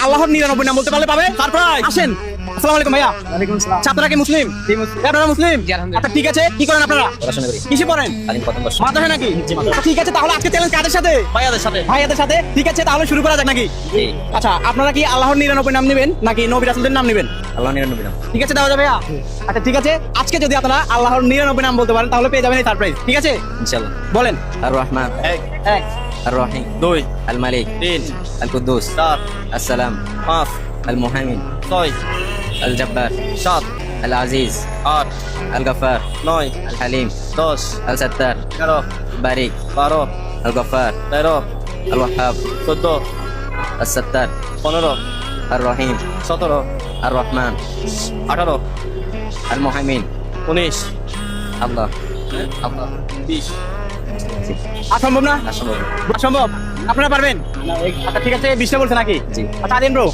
আল্লাহর 99 নাম বলতে পারলে পাবে সারপ্রাইজ। আসেন। আসসালামু আলাইকুম ভাইয়া। ওয়ালাইকুম আসসালাম। আচ্ছা, আপনারা কি মুসলিম? আপনারা মুসলিম? জি, আলহামদুলিল্লাহ। আচ্ছা ঠিক আছে, কি করেন আপনারা? পড়াশোনা করি। কিসে পড়েন? আলিম প্রথম বর্ষ। মাদ্রাসা নাকি? আচ্ছা, ঠিক আছে, তাহলে আজকে চ্যালেঞ্জ কাদের সাথে? ভাইয়াদের সাথে। ভাইয়াদের সাথে। ঠিক আছে, তাহলে শুরু করা যাক নাকি? জি। আচ্ছা, আপনারা কি আল্লাহর 99 নাম নেবেন নাকি নবী রাসূলদের নাম নেবেন? আল্লাহ 99 নাম। ঠিক আছে, দেওয়া যাবে ভাইয়া? আচ্ছা ঠিক আছে, আজকে যদি আপনারা আল্লাহর 99 নাম বলতে পারেন তাহলে পেয়ে যাবেন এই সারপ্রাইজ। ঠিক আছে, ইনশাআল্লাহ। বলেন। আর রহমান, এক, আর রহিম, 2, আল মালিক, 3, আল কুদ্দুস, 4, আসসালাম, 5, আল মুহাইমিন, 6, আল জব্বার, 7, আল আজিজ, 8, আল গফার, 9, আল হালিম, 10, আল সত্তার, 11, বারিক, 12, আল গফার, 13, আল ওয়াহাব, 14, আল সত্তার, 15, আর রহিম, 17, আর রহমান, 18, আল মুহাইমিন, 19, আল্লাহ, আল্লাহ। 20। সম্ভব না? আসলে সম্ভব। আপনারা পারবেন? আচ্ছা ঠিক আছে, 20টা বলছে নাকি? জি। আচ্ছা আদিন ব্রো,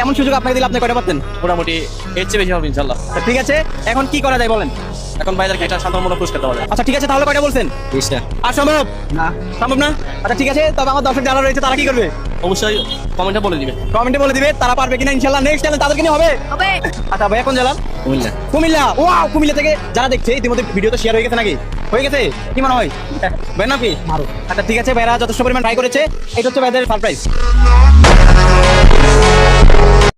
এমন সুযোগ আপনাকে দিলে আপনি কয়টা পারতেন? মোটামুটি এর চেয়ে বেশি হবে ইনশাল্লাহ। আচ্ছা, ঠিক আছে, এখন কি করা যায় বলেন? এখন ভাইদেরকে একটা সাধারণ পুরস্কার দেওয়া যায়। আচ্ছা ঠিক আছে, তাহলে কয়টা বলছেন? 20টা। আর সম্ভব না। সম্ভব না? আচ্ছা ঠিক আছে, তবে আমার দর্শক যারা রয়েছে তারা কি করবে? অবশ্যই কমেন্টে বলে দিবে। কমেন্টে বলে দিবে তারা পারবে কিনা। ইনশাআল্লাহ নেক্সট চ্যালেঞ্জ তাদেরকে নিয়ে হবে। আচ্ছা ভাইয়া, কোন জেলা? কুমিল্লা। কুমিল্লা। ওয়াও, কুমিল্লা থেকে যারা দেখছে ইতিমধ্যে ভিডিও তো শেয়ার হয়ে গেছে নাকি? হয়ে গেছে? কি মনে হয় ভাই নাকি? আচ্ছা ঠিক আছে, ভাইরা যথেষ্ট পরিমাণ ট্রাই করেছে। এটা হচ্ছে ভাইদের সারপ্রাইজ।